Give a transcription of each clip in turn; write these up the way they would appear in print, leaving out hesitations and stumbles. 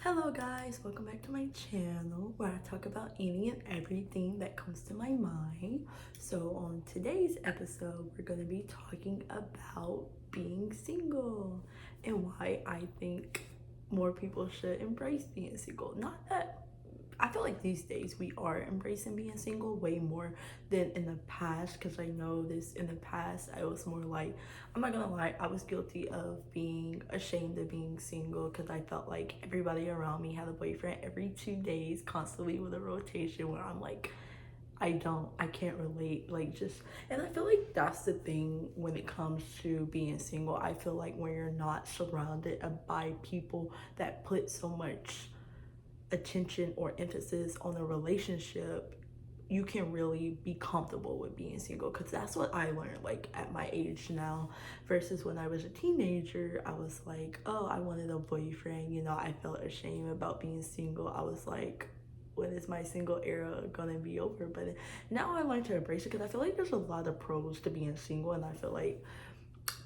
Hello guys, welcome back to my channel where I talk about any and everything that comes to my mind. So on today's episode, we're going to be talking about being single and why I think more people should embrace being single. Not that I feel like these days we are embracing being single way more than in the past, because I know this in the past I was more like, I'm not gonna lie, I was guilty of being ashamed of being single because I felt like everybody around me had a boyfriend every 2 days, constantly with a rotation where I'm like, I can't relate. Like, just, and I feel like that's the thing when it comes to being single. I feel like when you're not surrounded by people that put so much attention or emphasis on a relationship, you can really be comfortable with being single, because that's what I learned like at my age now versus when I was a teenager. I was like, oh, I wanted a boyfriend, I felt ashamed about being single. I was like, when is my single era gonna be over? But now I learned to embrace it because I feel like there's a lot of pros to being single, and I feel like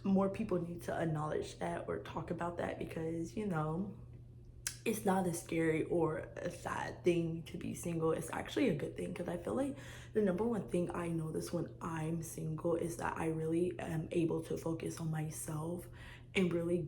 more people need to acknowledge that or talk about that, because it's not a scary or a sad thing to be single. It's actually a good thing, because I feel like the number one thing I notice when I'm single is that I really am able to focus on myself and really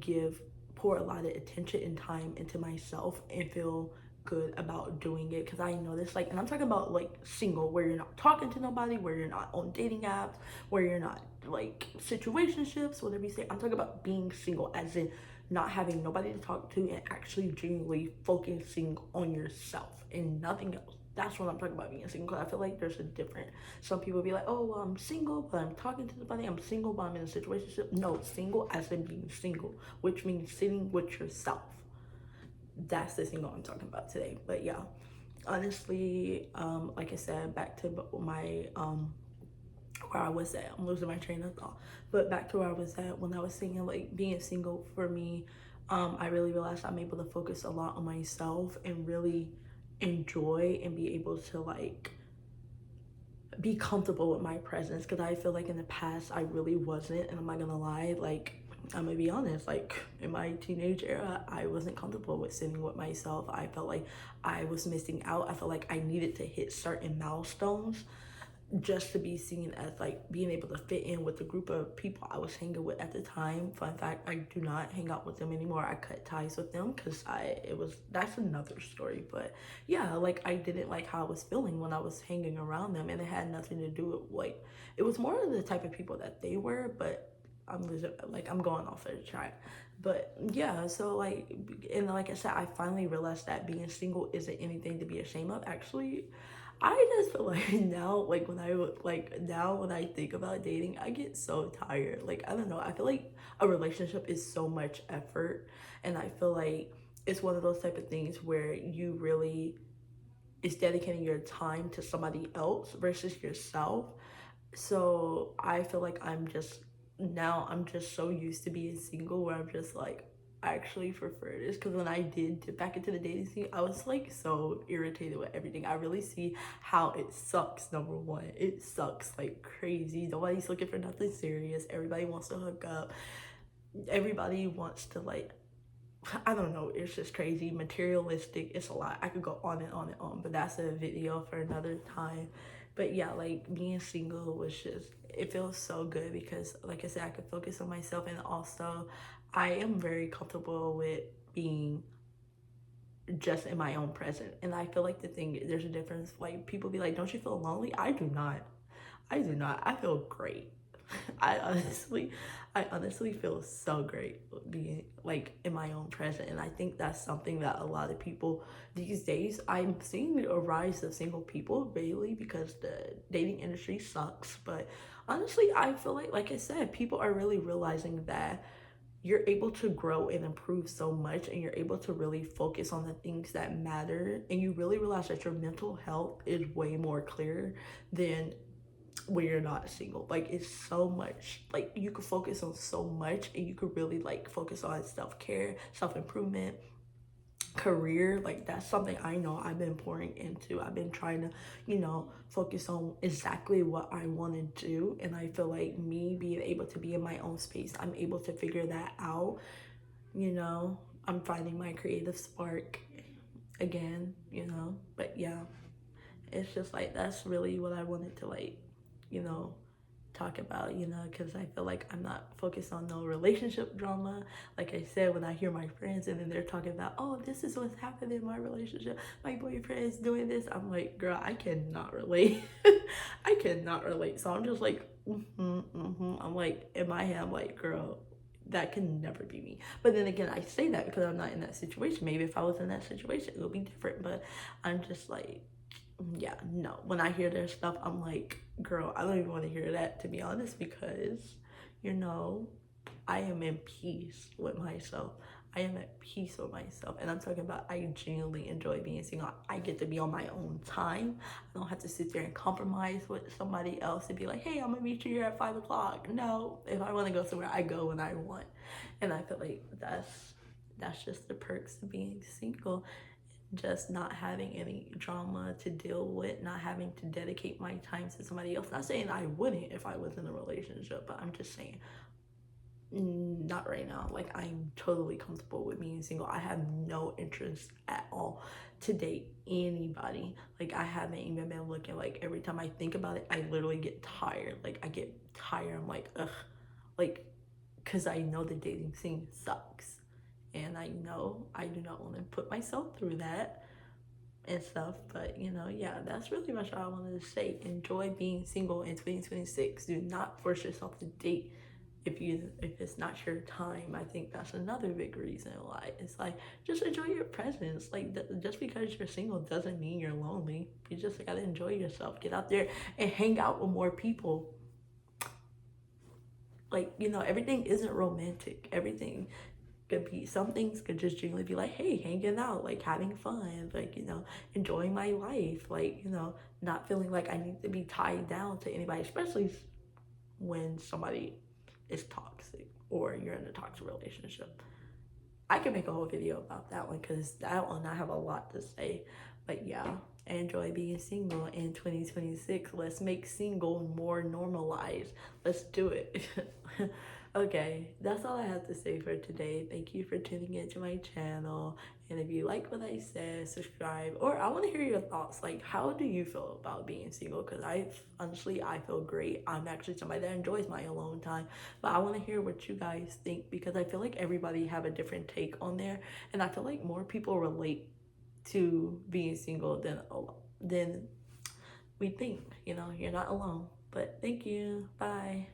pour a lot of attention and time into myself and feel good about doing it. Because I notice, like, and I'm talking about like single, where you're not talking to nobody, where you're not on dating apps, where you're not like situationships, whatever you say. I'm talking about being single as in not having nobody to talk to and actually genuinely focusing on yourself and nothing else. That's what I'm talking about being single. Because I feel like there's a difference. Some people be like, oh, well, I'm single, but I'm talking to somebody. I'm single, but I'm in a situationship. No, single as in being single, which means sitting with yourself. That's the single I'm talking about today. But yeah, honestly, like I said, back to my where I was at. I'm losing my train of thought. But back to where I was at when I was saying like being single for me, I really realized I'm able to focus a lot on myself and really enjoy and be able to like be comfortable with my presence, because I feel like in the past I really wasn't, and I'm not gonna lie, like I'm gonna be honest, like in my teenage era I wasn't comfortable with sitting with myself. I felt like I was missing out. I felt like I needed to hit certain milestones just to be seen as like being able to fit in with the group of people I was hanging with at the time. Fun fact, I do not hang out with them anymore. I cut ties with them because that's another story. But yeah, like I didn't like how I was feeling when I was hanging around them, and it had nothing to do with like, it was more of the type of people that they were. But I'm going off of the track. But yeah, so like, and like I said, I finally realized that being single isn't anything to be ashamed of. Actually, I just feel like now, like when I think about dating, I get so tired. Like, I don't know. I feel like a relationship is so much effort, and I feel like it's one of those type of things where you really is dedicating your time to somebody else versus yourself. So I feel like I'm just so used to being single, where I'm just like, I actually prefer this. Because when I did dip back into the dating scene, I was like so irritated with everything. I really see how it sucks. Number one, it sucks like crazy. Nobody's looking for nothing serious. Everybody wants to hook up. Everybody wants to like, I don't know, it's just crazy, materialistic. It's a lot. I could go on and on and on, but that's a video for another time. But yeah, like being single was just, it feels so good because, like I said, I could focus on myself, and also I am very comfortable with being just in my own presence. And I feel like there's a difference. Like, people be like, don't you feel lonely? I do not. I do not. I feel great. I honestly, I honestly feel so great being like in my own presence. And I think that's something that a lot of people these days, I'm seeing a rise of single people really, because the dating industry sucks. But honestly, I feel like I said, people are really realizing that you're able to grow and improve so much, and you're able to really focus on the things that matter, and you really realize that your mental health is way more clear than when you're not single. Like, it's so much, like you could focus on so much, and you could really like focus on self-care, self-improvement, career. Like, that's something I know I've been pouring into. I've been trying to, focus on exactly what I want to do, and I feel like me being able to be in my own space, I'm able to figure that out, you know I'm finding my creative spark again, you know. But yeah, it's just like that's really what I wanted to like, you know, talk about, you know, because I feel like I'm not focused on no relationship drama. Like I said, when I hear my friends and then they're talking about, oh, this is what's happened in my relationship, my boyfriend is doing this, I'm like, girl, I cannot relate. I cannot relate. So I'm just like, I'm like, in my head, I'm like, girl, that can never be me. But then again, I say that because I'm not in that situation. Maybe if I was in that situation, it would be different. But I'm just like, yeah, no. When I hear their stuff, I'm like, girl, I don't even want to hear that, to be honest, because, you know, I am in peace with myself. I am at peace with myself. And I'm talking about I genuinely enjoy being single. I get to be on my own time. I don't have to sit there and compromise with somebody else and be like, hey, I'm going to meet you here at 5 o'clock. No, if I want to go somewhere, I go when I want. And I feel like that's just the perks of being single, just not having any drama to deal with, not having to dedicate my time to somebody else. Not saying I wouldn't if I was in a relationship, but I'm just saying not right now. Like, I'm totally comfortable with being single. I have no interest at all to date anybody. Like, I haven't even been looking. Like, every time I think about it, I literally get tired. Like, I get tired. I'm like, ugh. Like, because I know the dating scene sucks. And I know I do not want to put myself through that and stuff. But, you know, yeah, that's really much all I wanted to say. Enjoy being single in 2026. Do not force yourself to date if it's not your time. I think that's another big reason why. It's like, just enjoy your presence. Like, just because you're single doesn't mean you're lonely. You just gotta enjoy yourself. Get out there and hang out with more people. Like, you know, everything isn't romantic. Everything could be, some things could just genuinely be like, hey, hanging out, like having fun, like, you know, enjoying my life, like, you know, not feeling like I need to be tied down to anybody, especially when somebody is toxic or you're in a toxic relationship. I can make a whole video about that one because that one I have a lot to say. But yeah, I enjoy being single in 2026. Let's make single more normalized. Let's do it. Okay, that's all I have to say for today. Thank you for tuning into my channel. And if you like what I said, subscribe. Or I want to hear your thoughts. Like, how do you feel about being single? Because honestly, I feel great. I'm actually somebody that enjoys my alone time. But I want to hear what you guys think because I feel like everybody have a different take on there. And I feel like more people relate to being single than we think. You know, you're not alone. But thank you. Bye.